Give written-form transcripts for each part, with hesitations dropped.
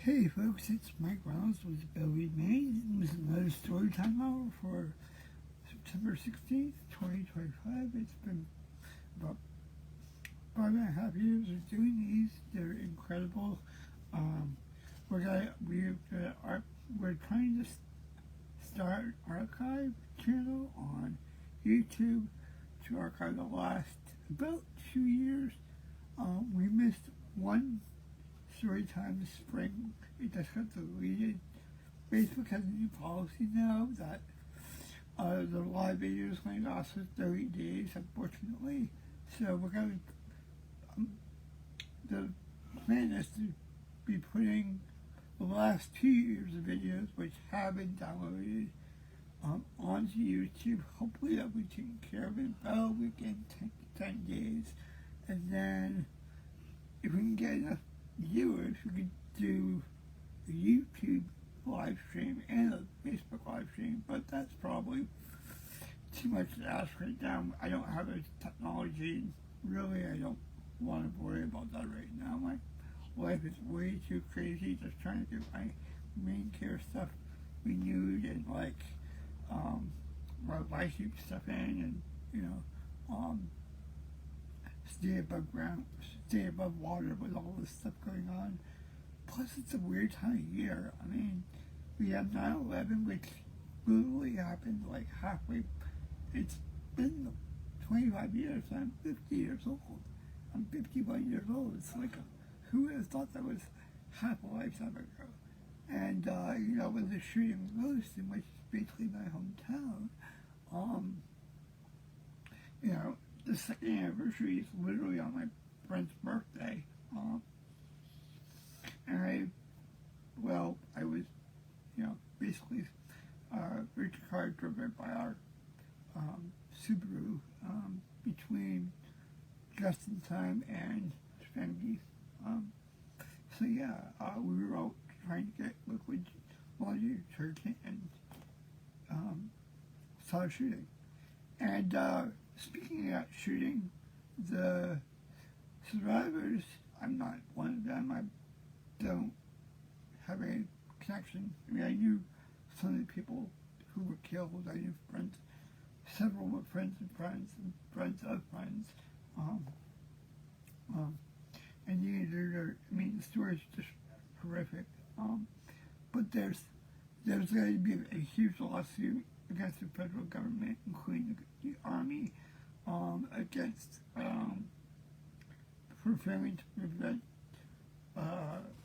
Hey folks, it's Mike Reynolds with Maine. This is another Storytime hour for September 16th, 2025. It's been about 5.5 years of doing these. They're incredible. We're trying to start an archive channel on YouTube to archive the last about 2 years. We missed one Storytime this spring. It just got deleted. Facebook has a new policy now that the live videos only last for 30 days, unfortunately. So we're going to, the plan is to be putting the last 2 years of videos, which have been downloaded, onto YouTube. Hopefully that will be taken care of in about a week and 10 days. And then if we can get enough viewers, we could do a YouTube live stream and a Facebook live stream, but that's probably too much to ask right now. I don't have the technology. Really, I don't want to worry about that right now. My life is way too crazy just trying to get my main care stuff renewed and my license stuff in, and stay above water with all this stuff going on. Plus, it's a weird time of year. I mean, we have 9/11, which literally happened like halfway. It's been 25 years. I'm 50 years old. I'm 51 years old. It's like, who would have thought that was half a lifetime ago? And, with the shooting in Lewiston, which is basically my hometown, the second anniversary is literally on my friend's birthday. And I was, basically rear car driven by our Subaru between Justin Time and Spengy. We were out trying to get liquid laundry detergent and saw a shooting. And speaking of that shooting, the survivors, I'm not one of them. I don't have any connection. I mean, I knew some of the people who were killed. I knew friends. Several were friends and friends and friends of friends. The story is just horrific. But there's going to be a huge lawsuit against the federal government, including the Army, against for failing to prevent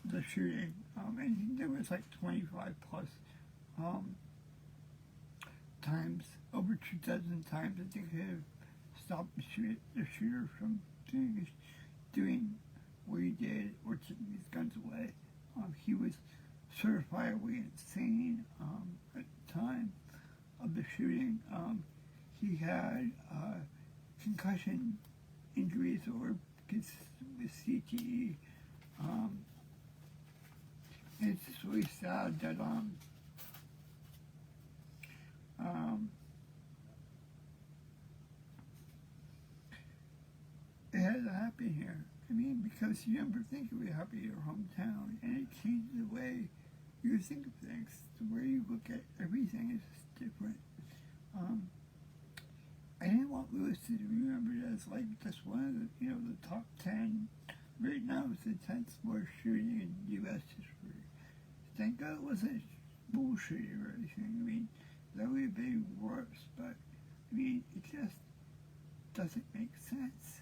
the shooting. And there was like 25 plus times, over 2,000 times, I think they have stopped the shooter from doing what he did or taking his guns away. He was certifiably insane at the time of the shooting. He had concussion injuries or with CTE. And it's just really sad that it had to happen here. I mean, because you never think it would happen in your hometown, and it changes the way you think of things. The way you look at everything is just different. I didn't want Lewiston to be remembered as like just one of the top 10. Right now, it's the 10th worst shooting in U.S. history. Thank God it wasn't bullshitting or anything. I mean, that would have been worse, but I mean, it just doesn't make sense.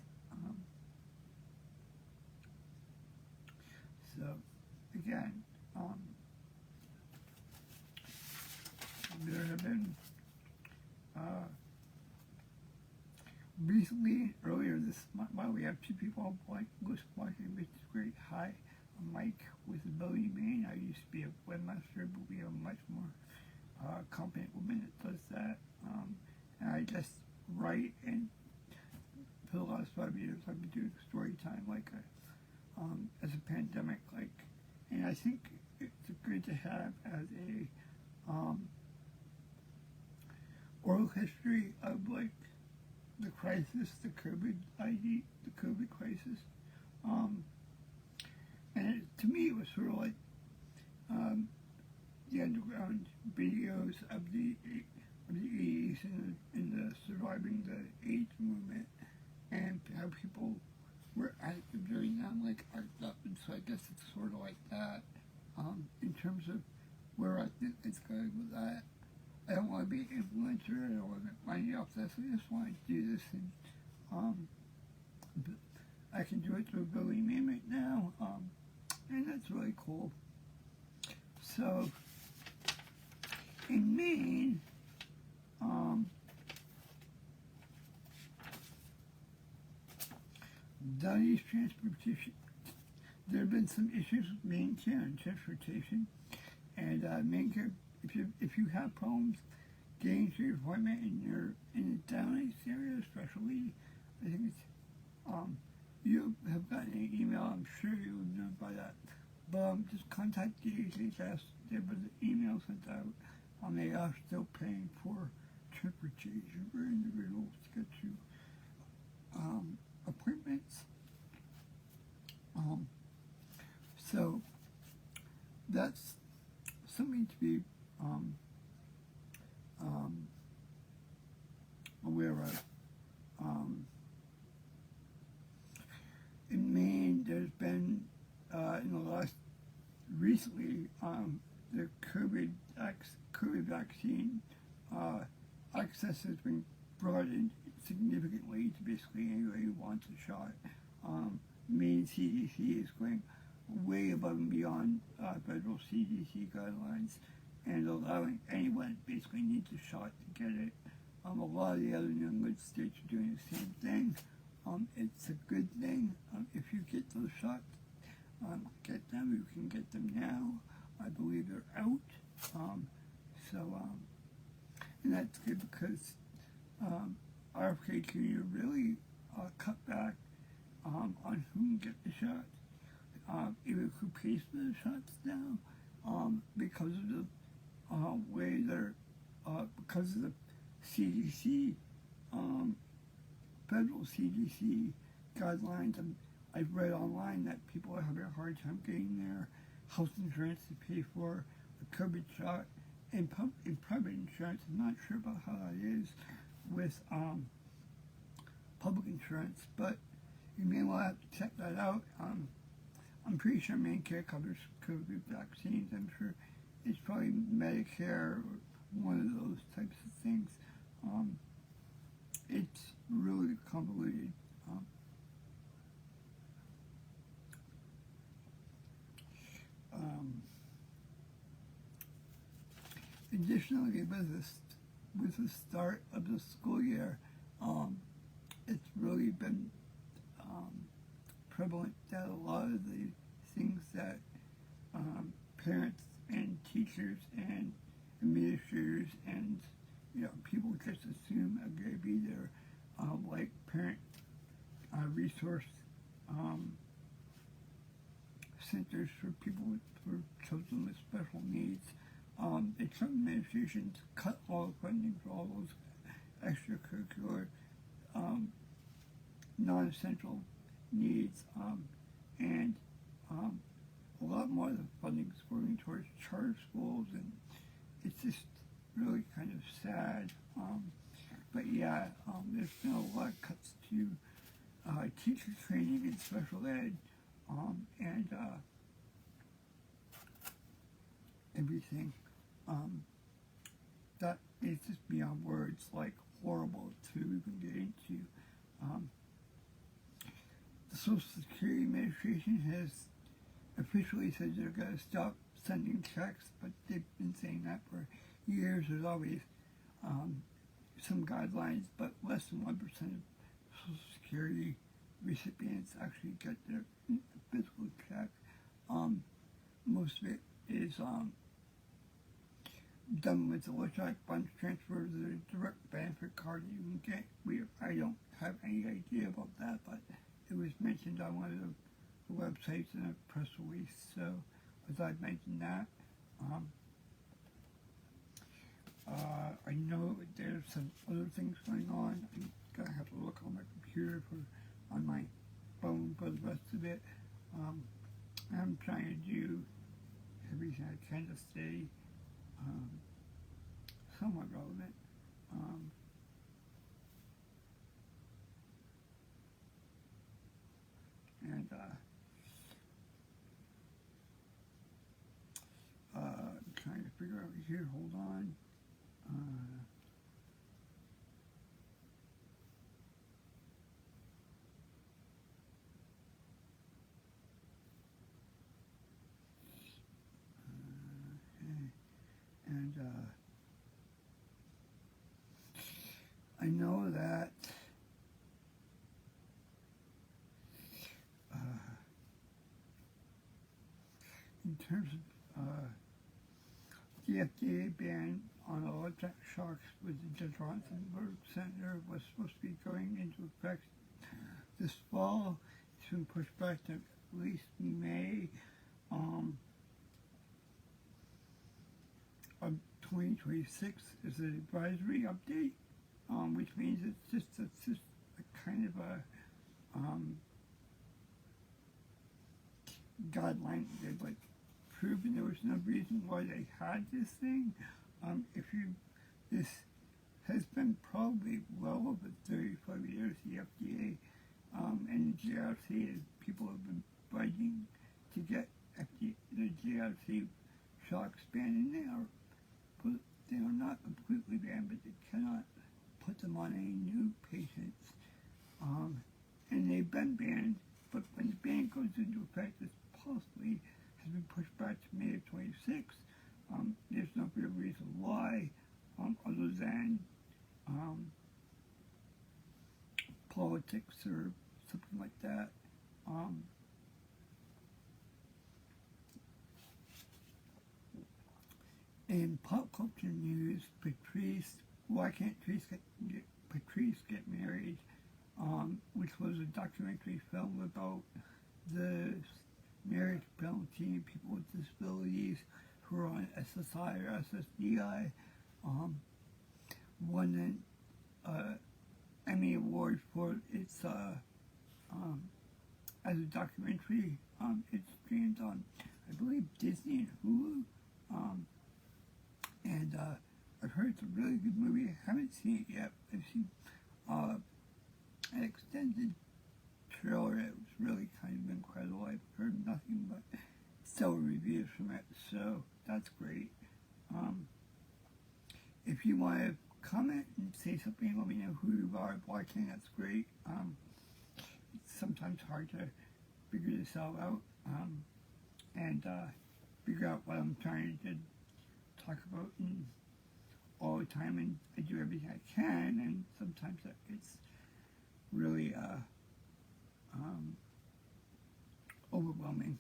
So, again, there have been recently, earlier this month, we have two people watching, which is great. Hi, I'm Mike with Maine. I used to be a webmaster, but we have a much more competent woman that does that. And I just write, and for the last 5 years I've been doing Storytime as a pandemic, and I think it's good to have as a oral history of the crisis, the COVID crisis. And to me it was sort of like videos of the 80s and the surviving the AIDS movement, and how people were active during that, like act up, and so I guess it's sort of like that, in terms of where I think it's going with that. I don't want to be an influencer, I don't want to make money off this, I just want to do this, and I can do it through Billy Maine right now, and that's really cool. So, in Maine, Donnie's transportation, there have been some issues with Maine Care and transportation, and Maine Care, if you have problems getting to your appointment and you're in the Down East area, especially, I think it's, you have gotten an email, I'm sure you have known by that, but just contact the HHS. There was an email sent out. They are still paying for transportation for individuals to get to appointments. So that's something to be aware of. In Maine, there's been in the last recently the COVID vaccine access has been broadened significantly to basically anybody who wants a shot. Maine CDC is going way above and beyond federal CDC guidelines and allowing anyone that basically needs a shot to get it. A lot of the other New England states are doing the same thing. It's a good thing. If you get those shots, get them. You can get them now. I believe they're out. And that's good because RFK Jr. really cut back on who can get the shots, even who pays for the shots now, because of the way they're, because of the CDC, federal CDC guidelines. I've read online that people are having a hard time getting their health insurance to pay for a COVID shot. In private insurance, I'm not sure about how that is with public insurance, but you may want to have to check that out. I'm pretty sure Medicare covers COVID vaccines. I'm sure it's probably Medicare or one of those types of things. It's really convoluted. Additionally, with the start of the school year, it's really been prevalent that a lot of the things that parents and teachers and administrators and people just assume are going to be there, like parent resource centers for for children with special needs. The Trump administration cut all the funding for all those extracurricular, non-essential needs, and a lot more of the funding is going towards charter schools, and it's just really kind of sad. But yeah, there's been a lot of cuts to teacher training and special ed, and everything. That is just beyond words, like horrible to even get into. The Social Security Administration has officially said they're going to stop sending checks, but they've been saying that for years. There's always some guidelines, but less than 1% of Social Security recipients actually get their physical check. Most of it is done with electronic funds transfer to the direct benefit card that you can get. I don't have any idea about that, but it was mentioned on one of the websites in a press release, so as I mentioned that. I know there's some other things going on. I'm gonna have to look on my computer on my phone for the rest of it. I'm trying to do everything I can to stay somewhat relevant. And I'm trying to figure out here, hold on. And I know that in terms of the FDA ban on electric shocks with the Johnson Center was supposed to be going into effect this fall. It's been pushed back to at least May of 2026 is an advisory update, which means it's just a kind of a guideline. They've like proven there was no reason why they had this thing. This has been probably well over 35 years. The FDA and the GRC, people have been fighting to get the GRC shocks banned, and they are not completely banned, but they cannot put them on any new patients. And they've been banned, but when the ban goes into effect, this possibly has been pushed back to May of 26. There's no real reason why, other than politics or something like that. In pop culture news, Why Can't Patrice Get Married, which was a documentary film about the marriage penalty and people with disabilities who are on SSI or SSDI, won an Emmy Award for its as a documentary. It's streamed on, I believe, Disney and Hulu. And I've heard it's a really good movie. I haven't seen it yet. I've seen an extended trailer. It was really kind of incredible. I've heard nothing but stellar reviews from it, so that's great. If you want to comment and say something, let me know who you are watching. That's great. It's sometimes hard to figure this all out and figure out what I'm trying to talk about all the time, and I do everything I can, and sometimes that gets really overwhelming.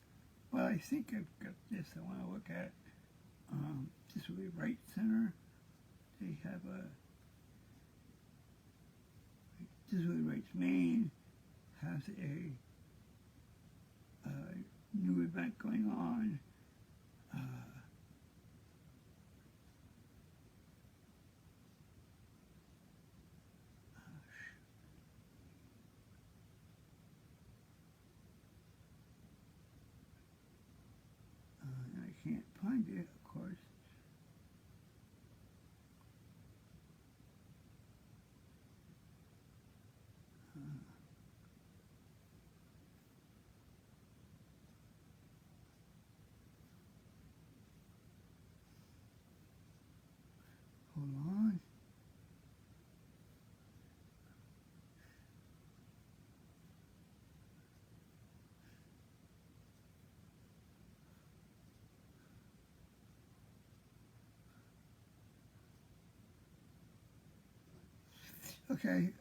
But I think I've got this. I want to look at Disability Rights Center. They have a Disability Rights Maine has a new event going on. I can't find it, of course. Hold on. Okay,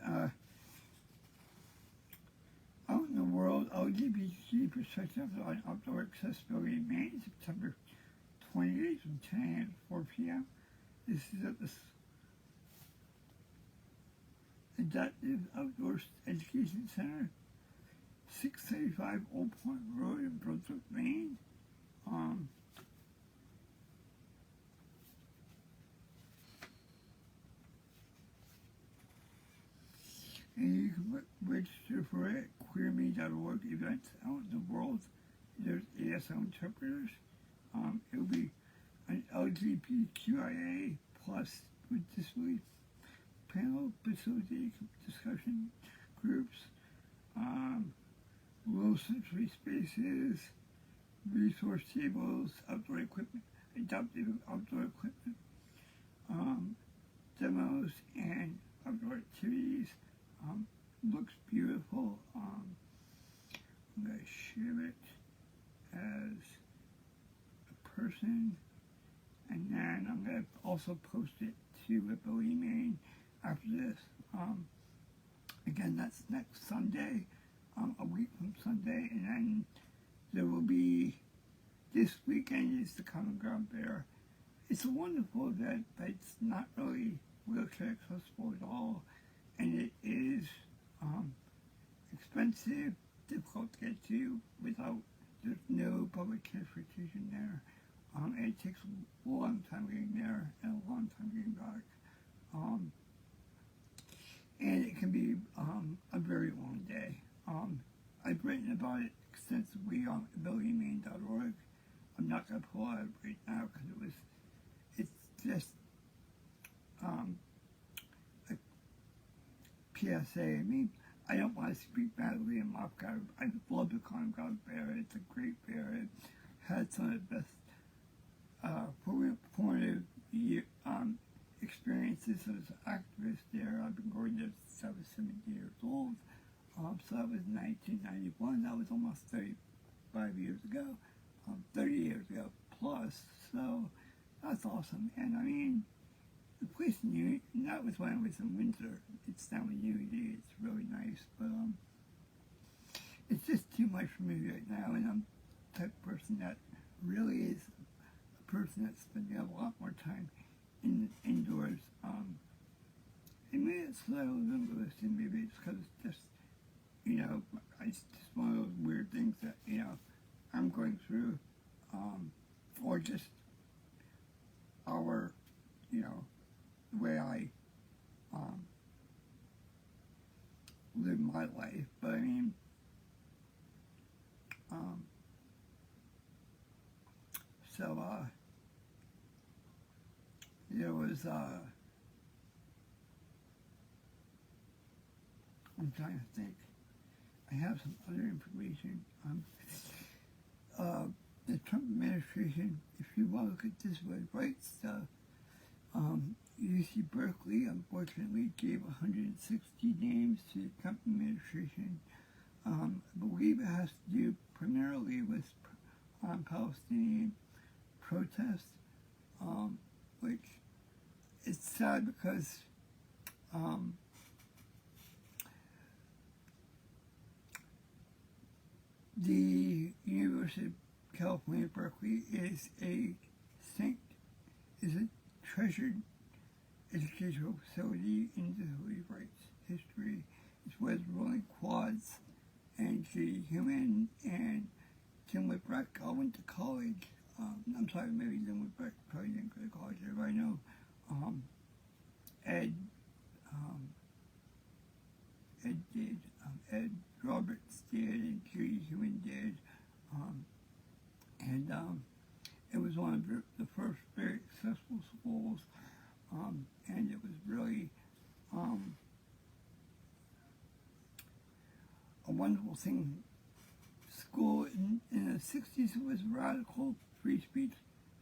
out in the world, LGBT perspective on outdoor accessibility in Maine, September 28th from 10 a.m. to 4 p.m. This is at the Adaptive Outdoor Education Center, 635 Old Point Road in Brunswick, Maine. And you can register for it at queerme.org events out in the world. There's ASL interpreters. It will be an LGBTQIA plus with disabilities panel, facilitated discussion groups, low sensory spaces, resource tables, outdoor equipment, adaptive outdoor equipment, demos, and outdoor activities. Looks beautiful. I'm going to share it as a person, and then I'm going to also post it to Ability Maine after this. Again, that's next Sunday, a week from Sunday, and then there will be, this weekend is the Common Ground Fair. It's a wonderful event, but it's not really wheelchair accessible at all, and it is expensive, difficult to get to without, there's no public transportation there, and it takes a long time getting there and a long time getting back. And it can be a very long day. I've written about it extensively on abilitymaine.org. I'm not going to pull out right now because it's just a PSA. I mean, I don't want to speak badly in Moscow. I love the Common Ground Fair. It's a great fair. It had some of the best formative experiences as an activist there. I've been going there since I was 70 years old. So that was 1991. That was almost 35 years ago. 30 years ago plus. So that's awesome. And I mean, the place in Unity, that was when I was in Windsor. It's down in Unity. It's really nice. But it's just too much for me right now. And I'm the type of person that really is a person that's spending a lot more time indoors. And maybe it's that I live in Lewiston, maybe it's because it's just, it's just one of those weird things that, I'm going through, or just our, the way I live my life. But I mean, there was, I'm trying to think. I have some other information. The Trump administration, if you want to look at this way, right stuff, UC Berkeley unfortunately gave 160 names to the Trump administration. I believe it has to do primarily with Palestinian protests, which is sad because the University of California, Berkeley is a treasured educational facility in disability rights history. It's where the Rolling Quads and J.D. Human and Tim Whitbread all went to college. I'm sorry, maybe Tim Whitbread probably didn't go to college there, but I know Ed did, Ed Roberts did, and J.D. Human did, and it was one of the first very successful schools, and it was really a wonderful thing. School in the 60s, it was radical free speech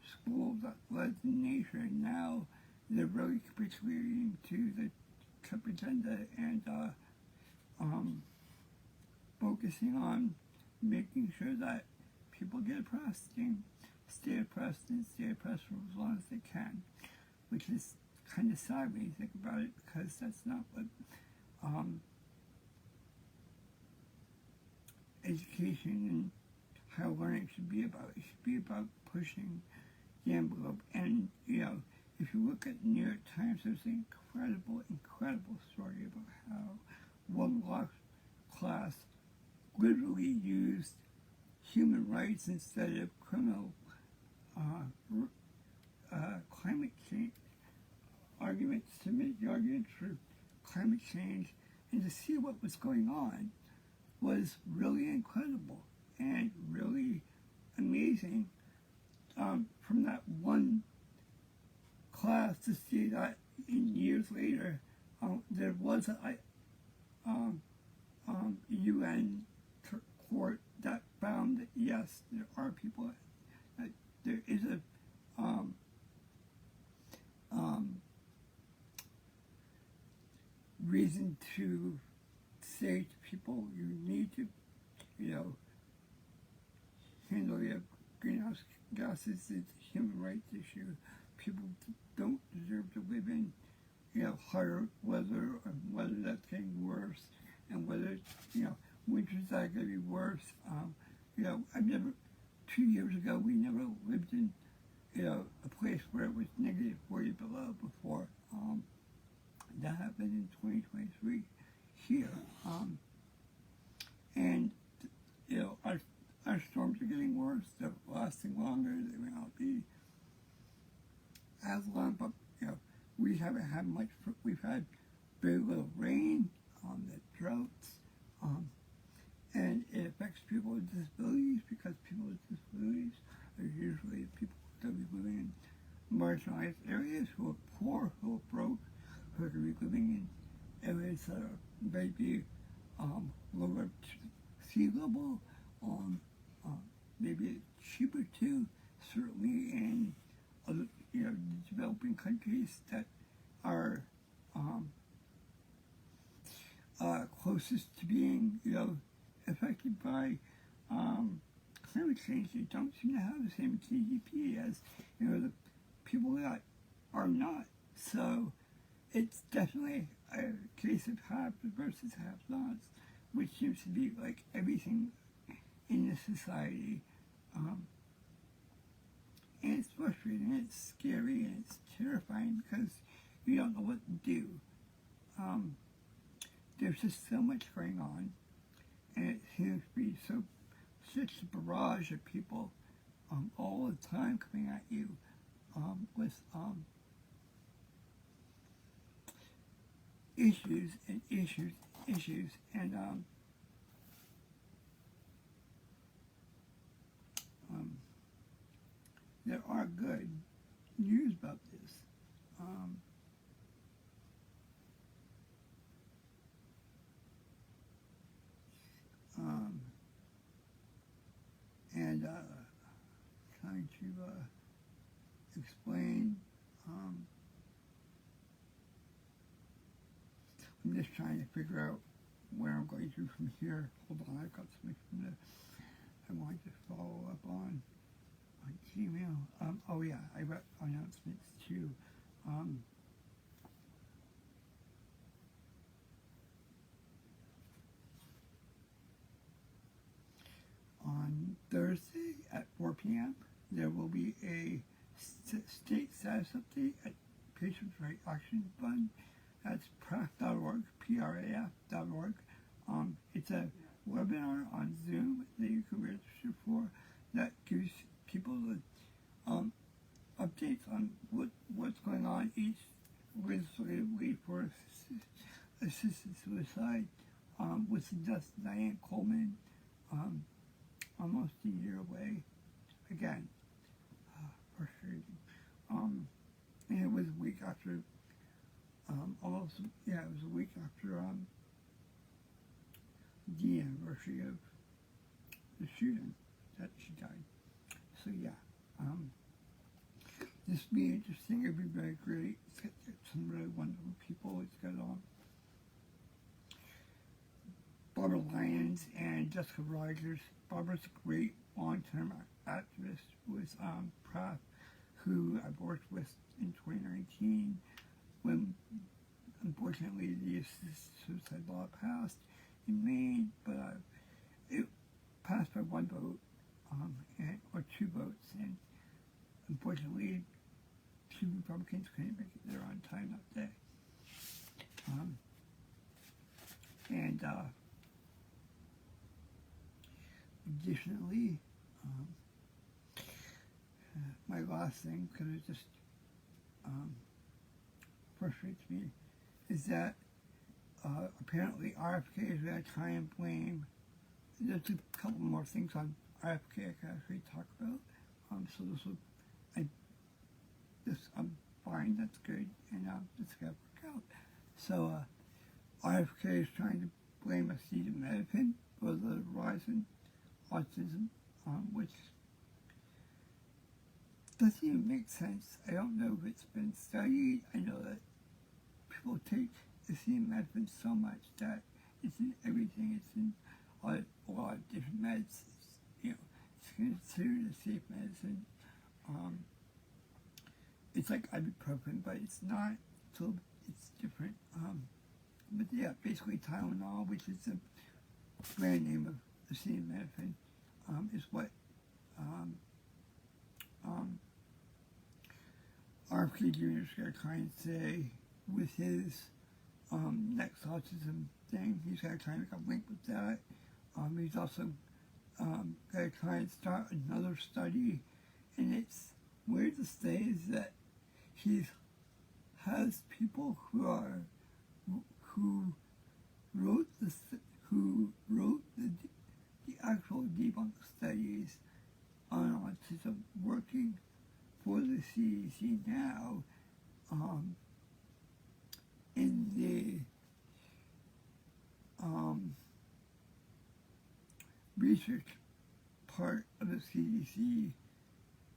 school that led the nation. Now they're really capitulating to the Trump agenda and focusing on making sure that people get oppressed and stay oppressed for as long as they can, which is kind of sad when you think about it, because that's not what education and higher learning should be about. It should be about pushing the envelope. And, if you look at the New York Times, there's an incredible story about how one law class literally used human rights instead of criminal climate change arguments, to make the arguments for climate change, and to see what was going on was really incredible and really amazing. From that one class to see that, and years later, there was a UN court that found that yes, there are people that there is a reason to say to people, you need to, handle your greenhouse gases. It's a human rights issue. People don't deserve to live in, hotter weather, and whether that's getting worse, and whether, winter's not going to be worse. I've never, 2 years ago, we never lived in, a place where it was negative 40 below before. That happened in 2023 here. And, our storms are getting worse. They're lasting longer. They may not be as long, but, we haven't had much. We've had very little rain, the droughts, and it affects people with disabilities because people with disabilities are usually people that be living in marginalized areas, who are poor, who are broke, who are going to be living in areas that are maybe lower to sea level, maybe cheaper too. Certainly in other, developing countries that are closest to being, affected by climate change. They don't seem to have the same GDP as, the people that are not. So it's definitely a case of haves versus have-nots, which seems to be like everything in this society. And it's frustrating, and it's scary, and it's terrifying because you don't know what to do. There's just so much going on, and it seems to be such a barrage of people all the time coming at you with issues and issues, and there are good news about this. And trying to explain. I'm just trying to figure out where I'm going to from here. Hold on, I've got something from I wanted to follow up on Gmail. Oh yeah, I got announcements too. On Thursday at 4 p.m., there will be a state status update at Patients' Right Action Fund. That's PRAF.org, PRAF.org. It's a webinar on Zoom that you can register for that gives people the updates on what's going on each legislatively for assisted suicide, with the death of Diane Coleman, almost a year away. Again, frustrating. And it was a week after, it was a week after the anniversary of the shooting that she died. So yeah, this will be interesting. It'll be very great. It's got some really wonderful people. It's got Barbara Lyons and Jessica Rogers. Barbara's a great long-term activist with PRAF, who I've worked with in 2019 when, unfortunately, the assisted suicide law passed in Maine, but it passed by one vote, or 2 votes, and unfortunately, 2 Republicans couldn't make it there on time that day. Additionally, my last thing, because it just frustrates me, is that apparently RFK is going to try and blame. There's a couple more things on RFK I can actually talk about. So I'm fine, that's good, and it's going to work out. So RFK is trying to blame acetaminophen for the rise in autism, which doesn't even make sense. I don't know if it's been studied. I know that people take acetaminophen so much that it's in everything. It's in a lot of different meds. It's considered a safe medicine. It's like ibuprofen, but it's not. So it's different. But yeah, basically Tylenol, which is the brand name of acetaminophen, is what RFK Jr. is going to try and say with his next autism thing. He's going to try and make a link with that. He's also going to try and start another study, and it's weird to say is that he has people who wrote the actual debunk studies on autism working for the CDC now in the research part of the CDC,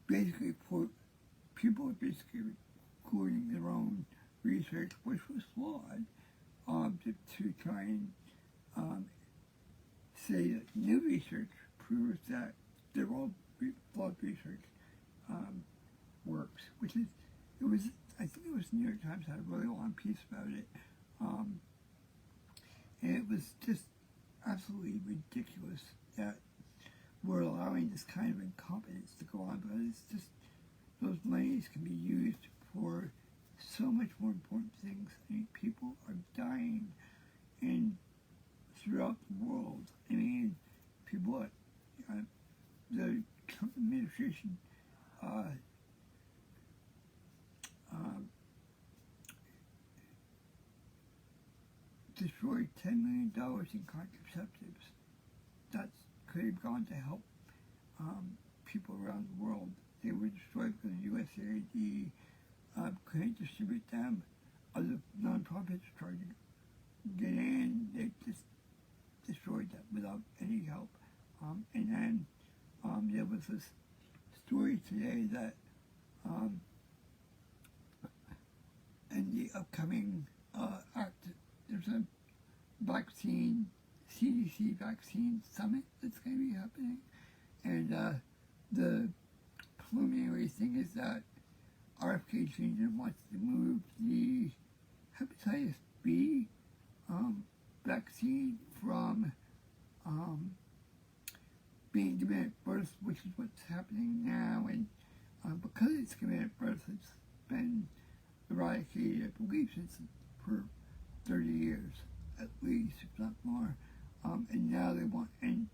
basically for people basically recording their own research, which was flawed, to try and say that new research proves that their old flawed research works, which is, I think it was New York Times had a really long piece about it, and it was just absolutely ridiculous that we're allowing this kind of incompetence to go on, but it's just, those monies can be used for so much more important things. I mean, people are dying throughout the world. I mean, people, the Trump administration destroyed $10 million in contraceptives. That could have gone to help people around the world. They were destroyed because USAID couldn't distribute them. Other nonprofits tried to get in. They just destroyed them without any help. And then there was this story today that in the upcoming act, there's a vaccine, CDC vaccine summit that's going to be happening. And the preliminary thing is that RFK Jr. wants to move the hepatitis B vaccine from being given at birth, which is what's happening now, and because it's given at birth, it's been eradicated, I believe, since for 30 years, at least, if not more. And now they want, and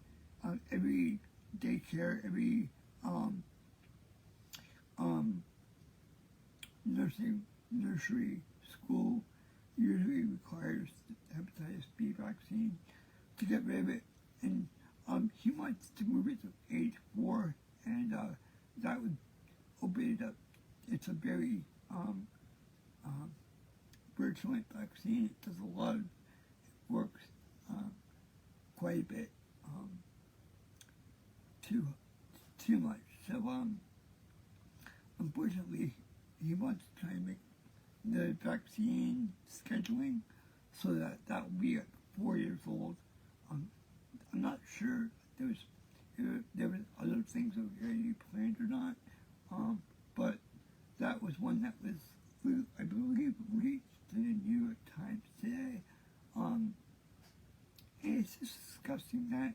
every daycare, every nursery school usually requires the hepatitis B vaccine to get rid of it. And he wants to move it to age 4, and that would open it up. It's a very virulent vaccine. It does a lot of, it works quite a bit, too much. So unfortunately, he wants to try and make the vaccine scheduling so that will be at 4 years old. I'm not sure there was other things that were already planned or not, but that was one that was, I believe, reached in the New York Times today. And it's just disgusting that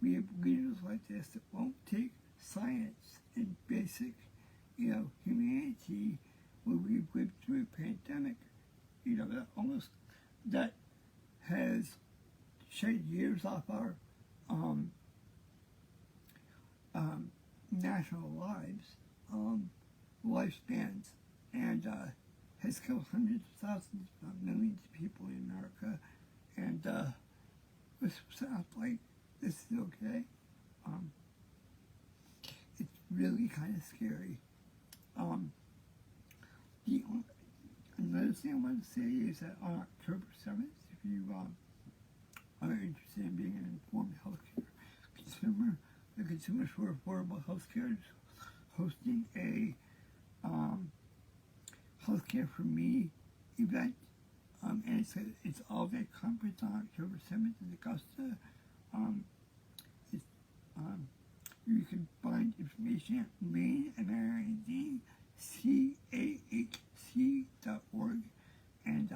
we have leaders like this that won't take science and basic, humanity when we've lived through a pandemic, that has shed years off our national lives, lifespans, and has killed hundreds of thousands, if not millions of people in America. And this sounds like this is okay. It's really kind of scary. another thing I want to say is that on October 7th, if you are interested in being an informed healthcare consumer, the Consumers for Affordable Healthcare is hosting a Healthcare for Me event, and it's all-day conference on October 7th in Augusta. You can find information at Maine, MAINDCAHC.org, and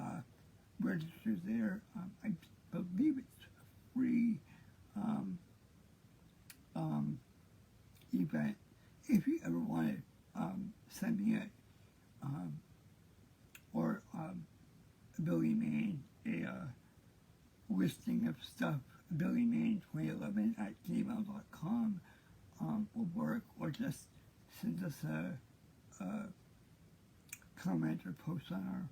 register there. I believe it's a free event. If you ever want to send me or Billy Maine a listing of stuff, Billy Maine 2011 at gmail.com will work, or just send us a comment or post on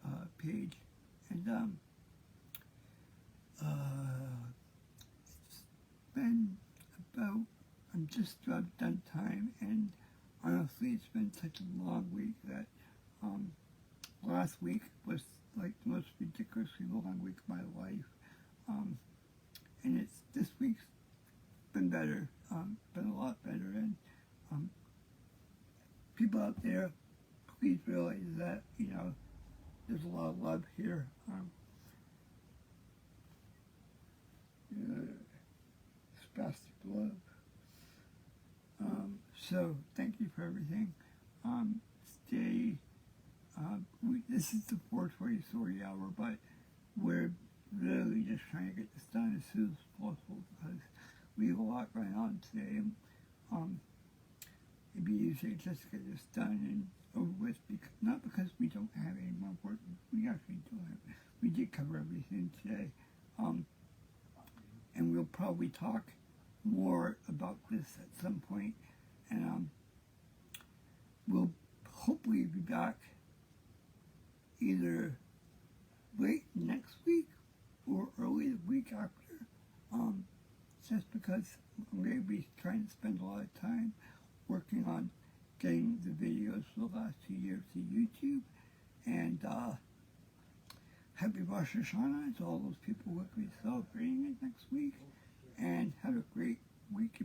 our page. And it's been about, I'm just about done time, and honestly it's been such a long week that last week was like the most ridiculously long week of my life, and this week's been better, been a lot better, and people out there, please realize that, there's a lot of love here. Spastic love. So thank you for everything. Stay. This is the 420 story hour, but we're really just trying to get this done as soon as possible because we have a lot going on today. It'd be easier just to get this done and over with, not because we don't have any more work. We actually do have. We did cover everything today, and we'll probably talk more about this at some point, and we'll hopefully be back either late next week or early the week after, just because I'm going to be trying to spend a lot of time working on getting the videos for the last 2 years to YouTube, and happy Rosh Hashanah to all those people who will be celebrating it next week, and have a great week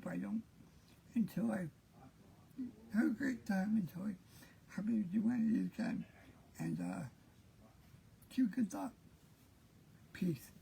have a great time until I happy to do one of these again, and keep good thought. Peace.